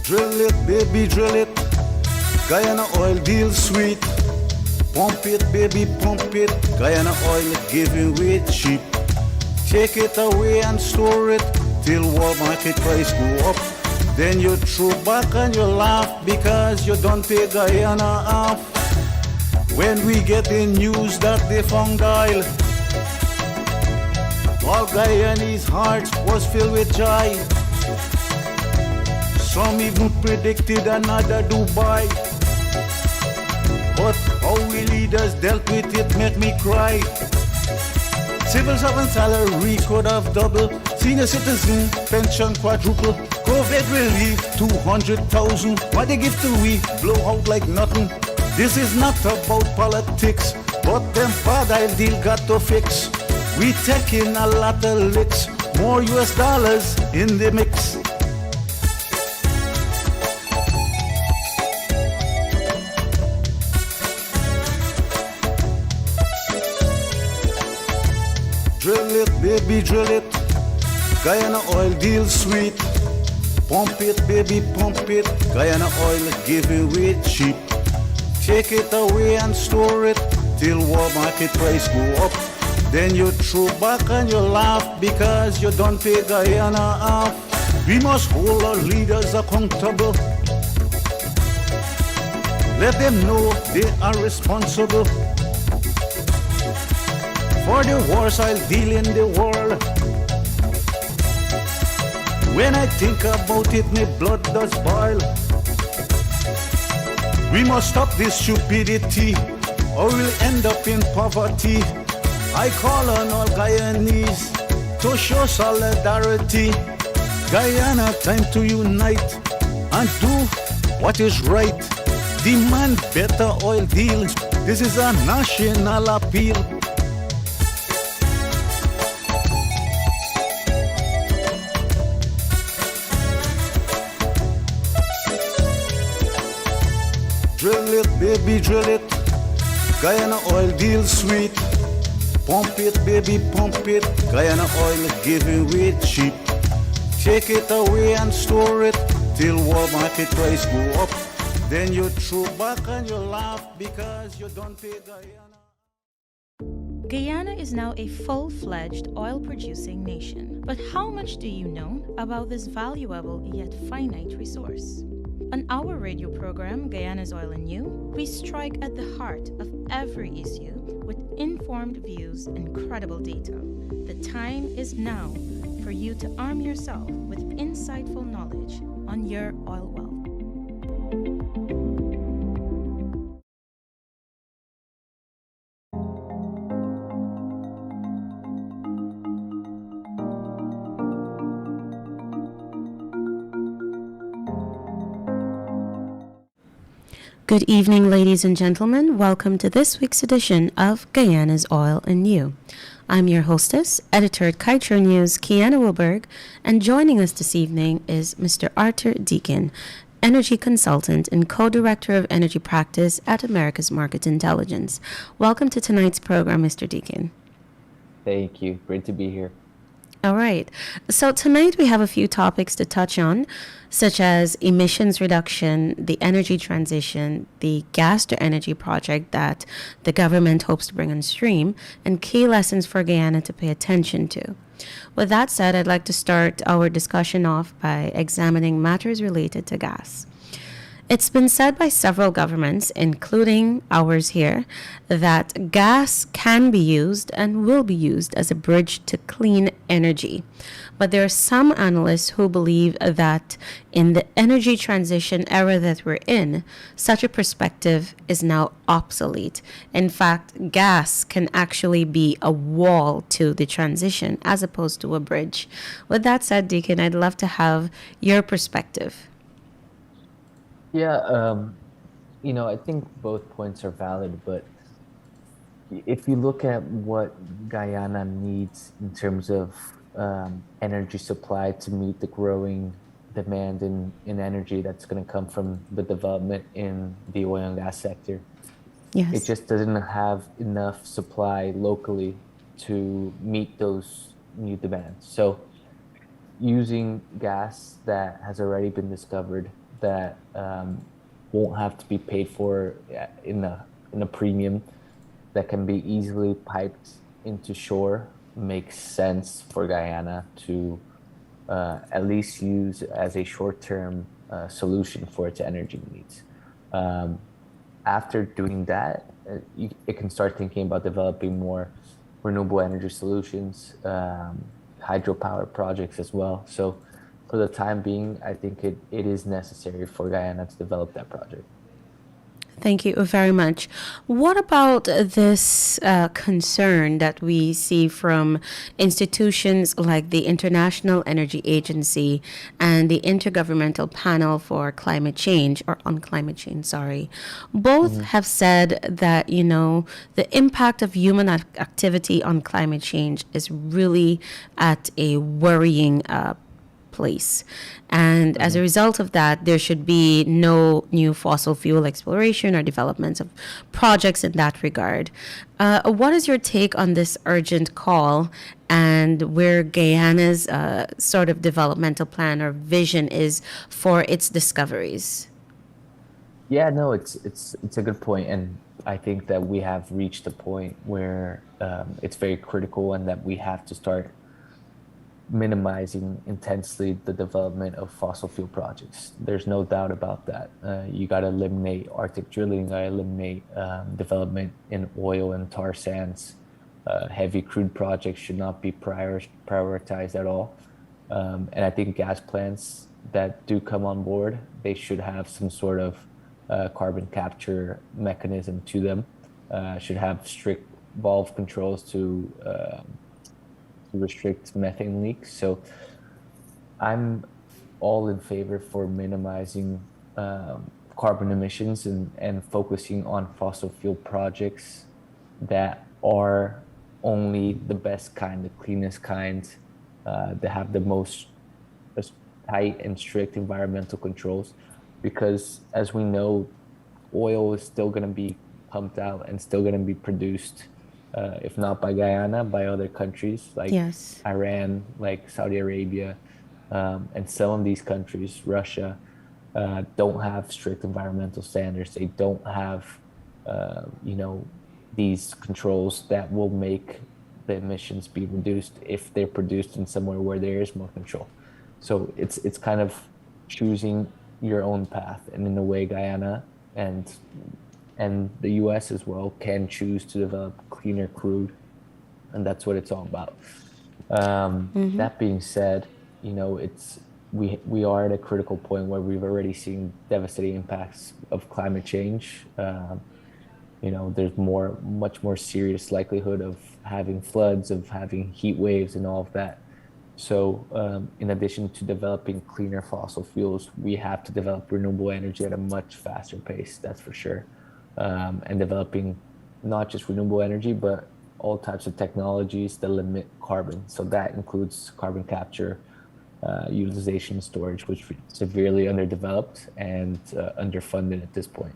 Drill it, baby, drill it. Guyana oil deal sweet. Pump it, baby, pump it. Guyana oil giving way cheap. Take it away and store it till world market price go up. Then you throw back and you laugh because you don't pay Guyana off. When we get the news that they found oil, all Guyanese hearts was filled with joy. Some even predicted another Dubai. But how we leaders dealt with it make me cry. Civil servant salary could have doubled. Senior citizen pension quadruple. COVID relief 200,000. What they give to we blow out like nothing. This is not about politics, but them bad oil deal got to fix. We taking a lot of licks. More US dollars in the mix. Drill it, baby, drill it. Guyana oil deal sweet. Pump it, baby, pump it. Guyana oil giving way cheap. Take it away and store it till world market price go up. Then you throw back and you laugh because you don't pay Guyana off. We must hold our leaders accountable. Let them know they are responsible for the wars I'll deal in the world. When I think about it, my blood does boil. We must stop this stupidity or we'll end up in poverty. I call on all Guyanese to show solidarity. Guyana, time to unite and do what is right. Demand better oil deals. This is a national appeal. Drill it, baby, drill it. Guyana oil deal sweet. Pump it, baby, pump it. Guyana oil giving way cheap. Take it away and store it till world market price go up. Then you throw back and you laugh because you don't pay Guyana. Guyana is now a full-fledged oil-producing nation. But how much do you know about this valuable yet finite resource? On our radio program, Guyana's Oil and You, we strike at the heart of every issue with informed views and credible data. The time is now for you to arm yourself with insightful knowledge on your oil wealth. Good evening, ladies and gentlemen. Welcome to this week's edition of Guyana's Oil and You. I'm your hostess, editor at Kaieteur News, Kiana Wilberg, and joining us this evening is Mr. Arthur Deacon, energy consultant and co-director of energy practice at America's Market Intelligence. Welcome to tonight's program, Mr. Deacon. Thank you. Great to be here. All right. So tonight we have a few topics to touch on, such as emissions reduction, the energy transition, the gas to energy project that the government hopes to bring on stream, and key lessons for Guyana to pay attention to. With that said, I'd like to start our discussion off by examining matters related to gas. It's been said by several governments, including ours here, that gas can be used and will be used as a bridge to clean energy. But there are some analysts who believe that in the energy transition era that we're in, such a perspective is now obsolete. In fact, gas can actually be a wall to the transition as opposed to a bridge. With that said, Deacon, I'd love to have your perspective. Yeah, I think both points are valid, but if you look at what Guyana needs in terms of energy supply to meet the growing demand in energy that's going to come from the development in the oil and gas sector, Yes. it just doesn't have enough supply locally to meet those new demands. So using gas that has already been discovered that won't have to be paid for in a premium, that can be easily piped into shore, makes sense for Guyana to at least use as a short-term solution for its energy needs. Um, After doing that, it can start thinking about developing more renewable energy solutions, hydropower projects as well. So for the time being, I think it is necessary for Guyana to develop that project. Thank you very much. What about this concern that we see from institutions like the International Energy Agency and the Intergovernmental Panel for Climate Change, or on climate change, sorry? Both have said that, the impact of human activity on climate change is really at a worrying place. And as a result of that, there should be no new fossil fuel exploration or developments of projects in that regard. What is your take on this urgent call and where Guyana's sort of developmental plan or vision is for its discoveries? Yeah, no, it's a good point, and I think that we have reached a point where it's very critical, and that we have to start minimizing intensely the development of fossil fuel projects. There's no doubt about that. You got to eliminate Arctic drilling, got to eliminate development in oil and tar sands. Heavy crude projects should not be prioritized at all. And I think gas plants that do come on board, they should have some sort of carbon capture mechanism to them, should have strict valve controls to restrict methane leaks. So I'm all in favor for minimizing carbon emissions and focusing on fossil fuel projects that are only the best kind, the cleanest kind, that have the most tight and strict environmental controls. Because as we know, oil is still going to be pumped out and still going to be produced, if not by Guyana, by other countries like Iran, like Saudi Arabia, and some of these countries, Russia, don't have strict environmental standards. They don't have, these controls that will make the emissions be reduced if they're produced in somewhere where there is more control. So it's kind of choosing your own path, and in a way, Guyana and the U.S. as well can choose to develop cleaner crude, and that's what it's all about. That being said, we are at a critical point where we've already seen devastating impacts of climate change. There's much more serious likelihood of having floods, of having heat waves, and all of that. So in addition to developing cleaner fossil fuels, we have to develop renewable energy at a much faster pace, that's for sure. And developing not just renewable energy, but all types of technologies that limit carbon. So that includes carbon capture, utilization, and storage, which is severely underdeveloped and underfunded at this point.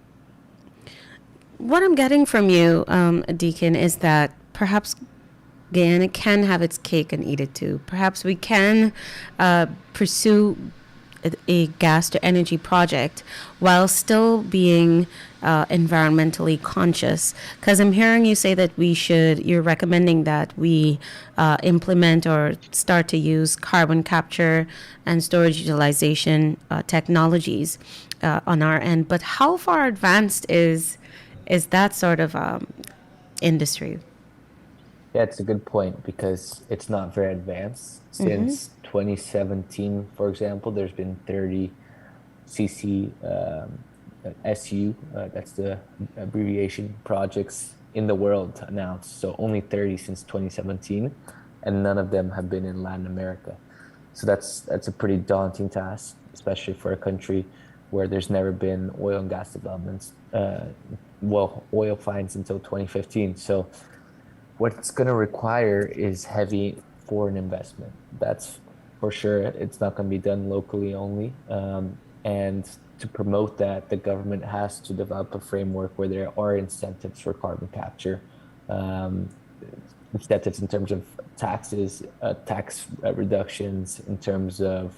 What I'm getting from you, Deacon, is that perhaps Guyana can have its cake and eat it too. Perhaps we can pursue a gas to energy project while still being environmentally conscious. Because I'm hearing you say that you're recommending that we implement or start to use carbon capture and storage utilization technologies on our end. But how far advanced is that sort of industry? Yeah, it's a good point, because it's not very advanced. Since 2017, for example, there's been 30 CC SU, that's the abbreviation, projects in the world announced. So only 30 since 2017, and none of them have been in Latin America. So that's a pretty daunting task, especially for a country where there's never been oil and gas developments, oil finds until 2015. So what it's going to require is heavy foreign investment. That's for sure. It's not going to be done locally only. And to promote that, the government has to develop a framework where there are incentives for carbon capture, incentives in terms of taxes, tax reductions, in terms of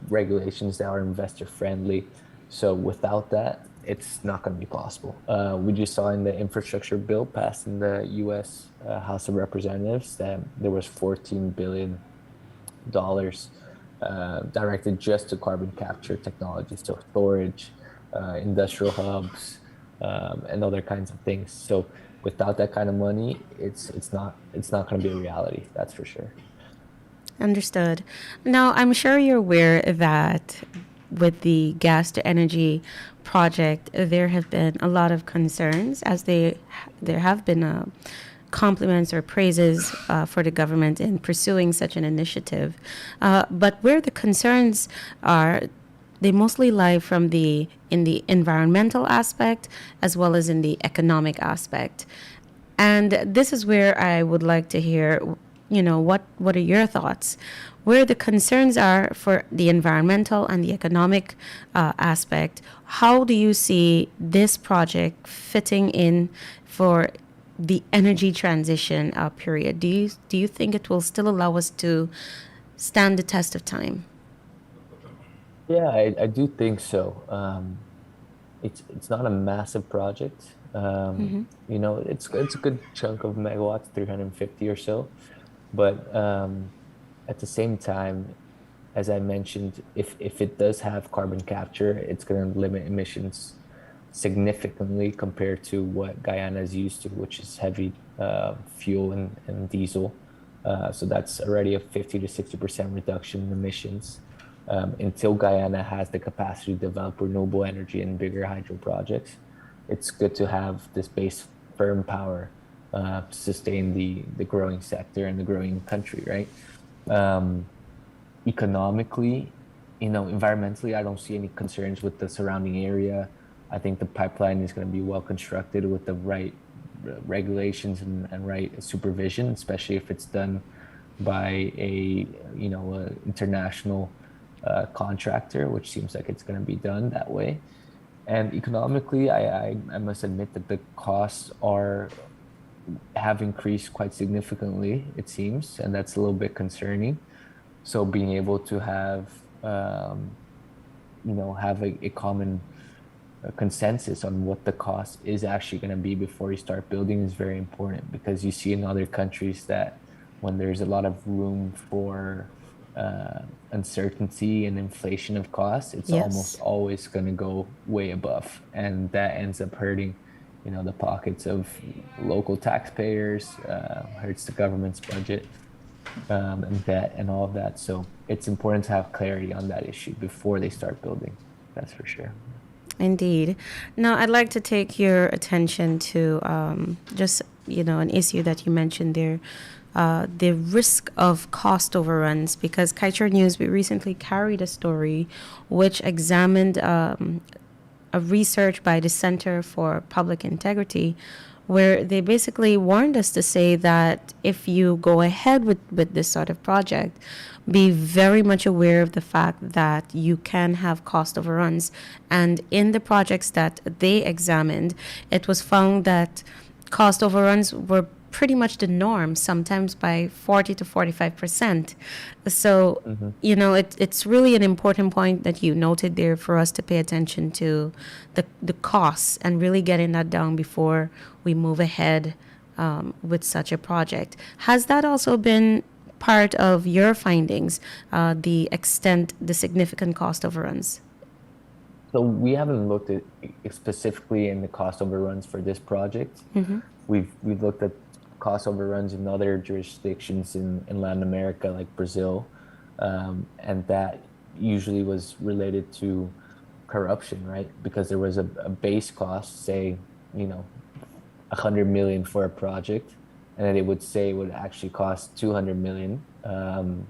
regulations that are investor friendly. So without that, it's not going to be possible. We just saw in the infrastructure bill passed in the U.S. House of Representatives that there was $14 billion directed just to carbon capture technology, so storage, industrial hubs, and other kinds of things. So without that kind of money, it's not going to be a reality. That's for sure. Understood. Now, I'm sure you're aware that with the gas to energy project, there have been a lot of concerns as there have been compliments or praises for the government in pursuing such an initiative. But where the concerns are, they mostly lie in the environmental aspect as well as in the economic aspect. And this is where I would like to hear, what are your thoughts? Where the concerns are for the environmental and the economic aspect, how do you see this project fitting in for the energy transition period? Do you think it will still allow us to stand the test of time? Yeah, I do think so. It's not a massive project. It's a good chunk of megawatts, 350 or so. But at the same time, as I mentioned, if it does have carbon capture, it's going to limit emissions significantly compared to what Guyana is used to, which is heavy fuel and diesel. So that's already a 50 to 60% reduction in emissions. Until Guyana has the capacity to develop renewable energy and bigger hydro projects, it's good to have this base firm power to sustain the growing sector and the growing country, right? Economically, environmentally, I don't see any concerns with the surrounding area. I think the pipeline is going to be well constructed with the right regulations and right supervision, especially if it's done by a international contractor, which seems like it's going to be done that way. And economically, I must admit that the costs have increased quite significantly, it seems, and that's a little bit concerning. So being able to have a common consensus on what the cost is actually going to be before you start building is very important, because you see in other countries that when there's a lot of room for uncertainty and inflation of costs, it's almost always going to go way above, and that ends up hurting the pockets of local taxpayers, hurts the government's budget, and debt and all of that. So it's important to have clarity on that issue before they start building. That's for sure. Indeed. Now, I'd like to take your attention to just, an issue that you mentioned there, the risk of cost overruns, because Kaieteur News, we recently carried a story which examined a research by the Center for Public Integrity, where they basically warned us to say that if you go ahead with this sort of project, be very much aware of the fact that you can have cost overruns. And in the projects that they examined, it was found that cost overruns were pretty much the norm, sometimes by 40 to 45%. So, it's really an important point that you noted there for us to pay attention to the costs and really getting that down before we move ahead with such a project. Has that also been part of your findings, the significant cost overruns? So we haven't looked at specifically in the cost overruns for this project. We've looked at cost overruns in other jurisdictions in Latin America, like Brazil, and that usually was related to corruption, right? Because there was a base cost, say, 100 million for a project, and then it would say it would actually cost 200 million, and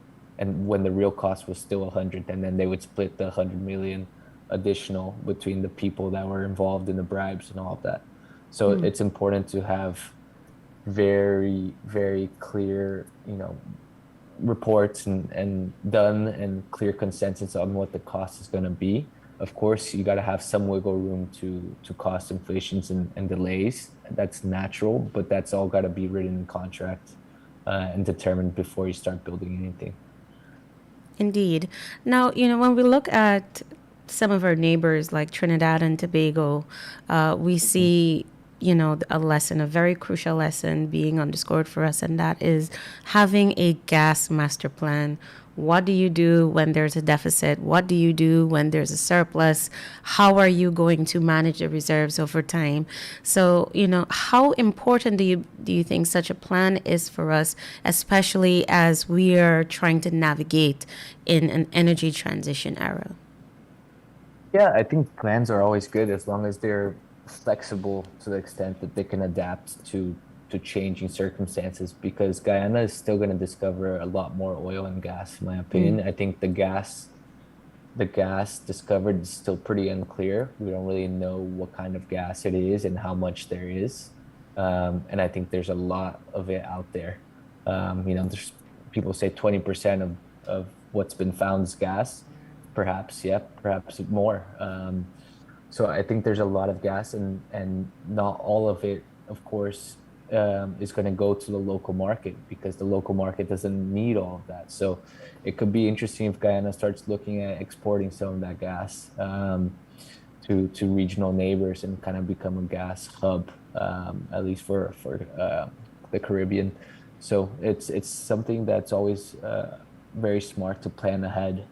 when the real cost was still 100, and then they would split the 100 million additional between the people that were involved in the bribes and all of that. So it's important to have very, very clear, reports and done and clear consensus on what the cost is going to be. Of course, you got to have some wiggle room to cost inflations and delays. That's natural, but that's all got to be written in contract and determined before you start building anything. Indeed. Now, when we look at some of our neighbors like Trinidad and Tobago, we see, a lesson, a very crucial lesson being underscored for us, and that is having a gas master plan. What do you do when there's a deficit? What do you do when there's a surplus? How are you going to manage the reserves over time? So, how important do you think such a plan is for us, especially as we are trying to navigate in an energy transition era? Yeah, I think plans are always good as long as they're flexible to the extent that they can adapt to changing circumstances, because Guyana is still going to discover a lot more oil and gas, in my opinion. I think the gas discovered is still pretty unclear. We don't really know what kind of gas it is and how much there is. And I think there's a lot of it out there. There's people say 20% of what's been found is gas. Perhaps, yeah, perhaps more. So I think there's a lot of gas, and not all of it, of course, is going to go to the local market, because the local market doesn't need all of that. So it could be interesting if Guyana starts looking at exporting some of that gas to regional neighbors and kind of become a gas hub, at least for the Caribbean. So it's something that's always very smart to plan ahead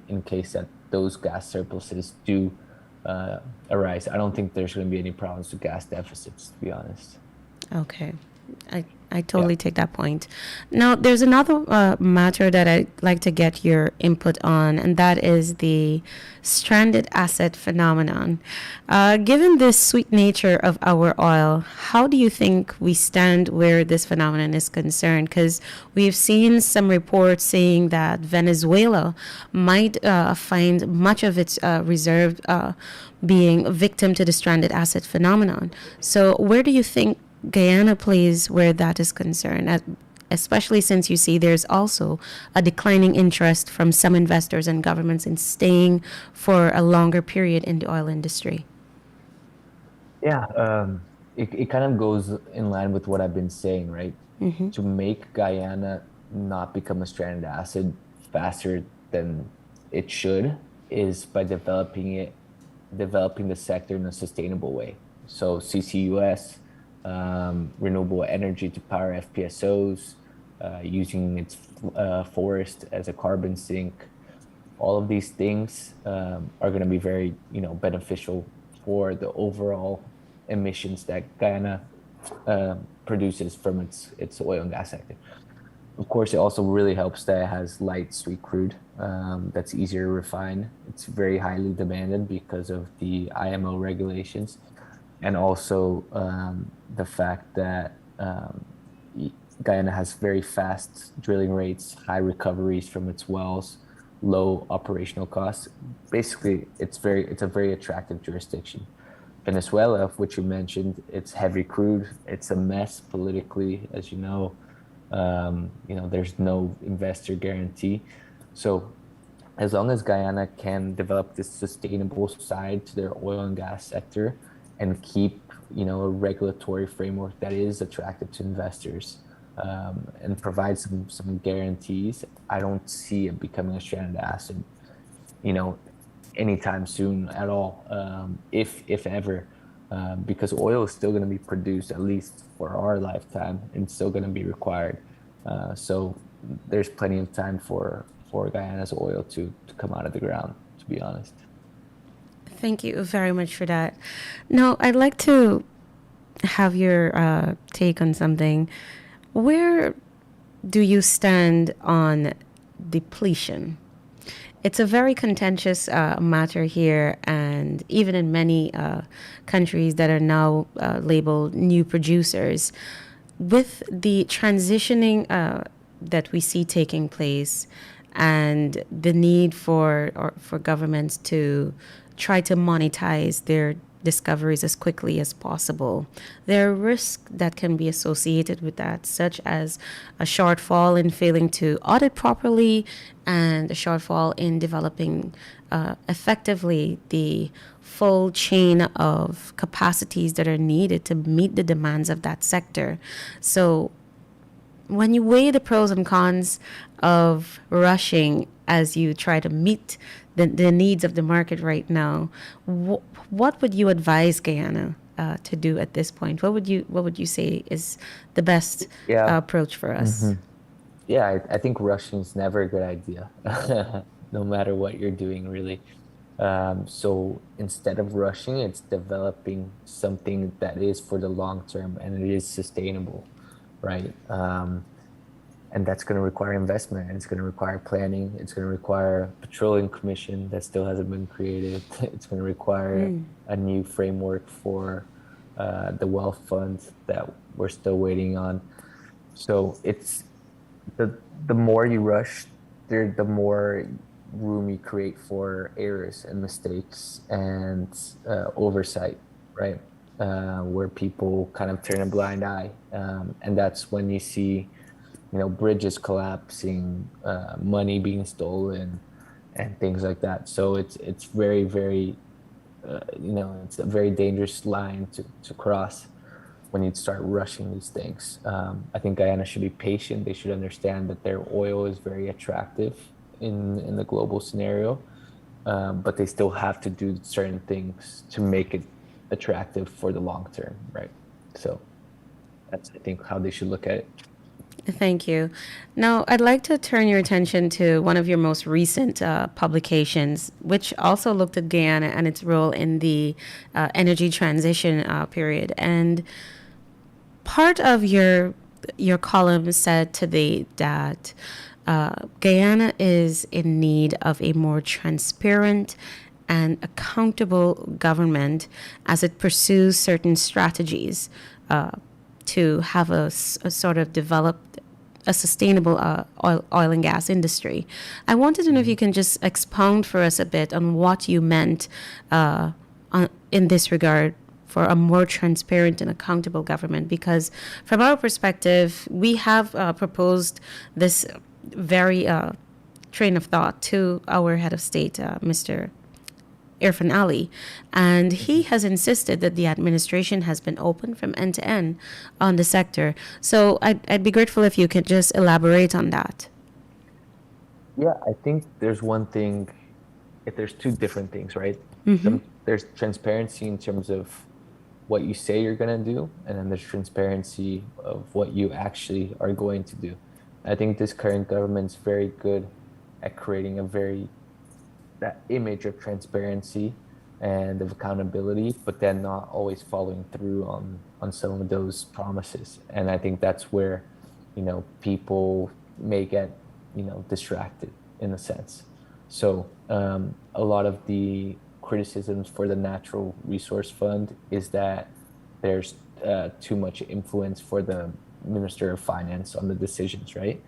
in case that those gas surpluses do arise. I don't think there's going to be any problems with gas deficits, to be honest. Okay. I totally take that point. Now, there's another matter that I'd like to get your input on, and that is the stranded asset phenomenon. Given the sweet nature of our oil, how do you think we stand where this phenomenon is concerned? Because we've seen some reports saying that Venezuela might find much of its reserve being a victim to the stranded asset phenomenon. So where do you think Guyana plays where that is concerned, especially since you see there's also a declining interest from some investors and governments in staying for a longer period in the oil industry? Yeah, it kind of goes in line with what I've been saying, right? To make Guyana not become a stranded asset faster than it should is by developing the sector in a sustainable way. So CCUS, renewable energy to power FPSOs, using its forest as a carbon sink. All of these things are going to be very, beneficial for the overall emissions that Guyana produces from its oil and gas sector. Of course, it also really helps that it has light sweet crude that's easier to refine. It's very highly demanded because of the IMO regulations. And also the fact that Guyana has very fast drilling rates, high recoveries from its wells, low operational costs. Basically, it's a very attractive jurisdiction. Venezuela, which you mentioned, it's heavy crude. It's a mess politically, as you know. There's no investor guarantee. So as long as Guyana can develop this sustainable side to their oil and gas sector, and keep, a regulatory framework that is attractive to investors, and provide some guarantees, I don't see it becoming a stranded asset, anytime soon at all, if ever, because oil is still going to be produced, at least for our lifetime, and still going to be required. So there's plenty of time for Guyana's oil to come out of the ground, to be honest. Thank you very much for that. Now, I'd like to have your take on something. Where do you stand on depletion? It's a very contentious matter here, and even in many countries that are now labeled new producers, with the transitioning that we see taking place and the need for governments to try to monetize their discoveries as quickly as possible. There are risks that can be associated with that, such as a shortfall in failing to audit properly and a shortfall in developing effectively the full chain of capacities that are needed to meet the demands of that sector. So when you weigh the pros and cons of rushing as you try to meet the needs of the market right now, what would you advise Guyana to do at this point? What would you say is the best Yeah. approach for us? Yeah, I think rushing is never a good idea, no matter what you're doing, really. So instead of rushing, it's developing something that is for the long term and it is sustainable, right? And that's going to require investment, and it's going to require planning. It's going to require petroleum commission that still hasn't been created. It's going to require a new framework for the wealth fund that we're still waiting on. So it's the more you rush, the more room you create for errors and mistakes and oversight, right? Where people kind of turn a blind eye, and that's when you see, bridges collapsing, money being stolen, and things like that. So it's very, very, it's a very dangerous line to cross when you start rushing these things. I think Guyana should be patient. They should understand that their oil is very attractive in the global scenario, but they still have to do certain things to make it attractive for the long term, right? So that's, I think, how they should look at it. Thank you. Now, I'd like to turn your attention to one of your most recent publications, which also looked at Guyana and its role in the energy transition period. And part of your column said today that Guyana is in need of a more transparent and accountable government as it pursues certain strategies to have a sort of developed a sustainable oil and gas industry. I wanted to know if you can just expound for us a bit on what you meant in this regard for a more transparent and accountable government, because from our perspective, we have proposed this very train of thought to our head of state, Mr. Irfan Ali, and he has insisted that the administration has been open from end to end on the sector. So I'd be grateful if you could just elaborate on that. Yeah, I think there's one thing, if there's two different things, right? There's transparency in terms of what you say you're going to do, and then there's transparency of what you actually are going to do. I think this current government's very good at creating that image of transparency and of accountability, but then not always following through on some of those promises. And I think that's where, people may get, distracted in a sense. So a lot of the criticisms for the Natural Resource Fund is that there's too much influence for the Minister of Finance on the decisions, right?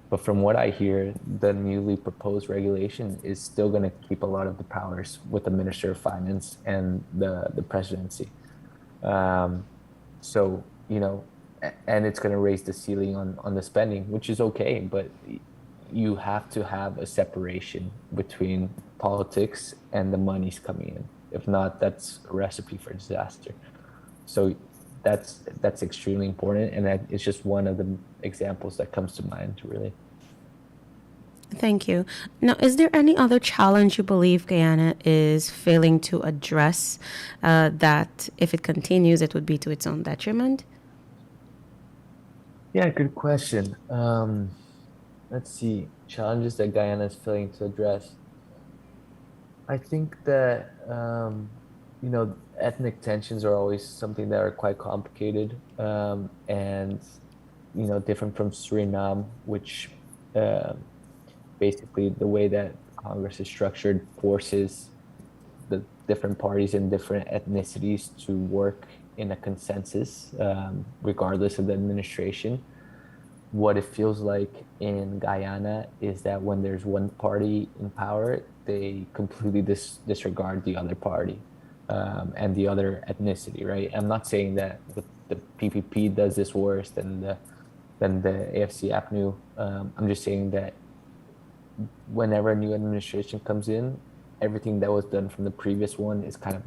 But from what I hear, the newly proposed regulation is still going to keep a lot of the powers with the Minister of Finance and the presidency. So, and it's going to raise the ceiling on the spending, which is okay, but you have to have a separation between politics and the money's coming in. If not, that's a recipe for disaster. So that's extremely important, and it's just one of the examples that comes to mind, really. Thank you. Now, is there any other challenge you believe Guyana is failing to address that if it continues, it would be to its own detriment? Yeah, good question. Let's see, challenges that Guyana is failing to address. I think that ethnic tensions are always something that are quite complicated, and different from Suriname, which basically the way that Congress is structured forces the different parties and different ethnicities to work in a consensus, regardless of the administration. What it feels like in Guyana is that when there's one party in power, they completely disregard the other party and the other ethnicity, right? I'm not saying that the PPP does this worse than the AFC-APNU. I'm just saying that whenever a new administration comes in, everything that was done from the previous one is kind of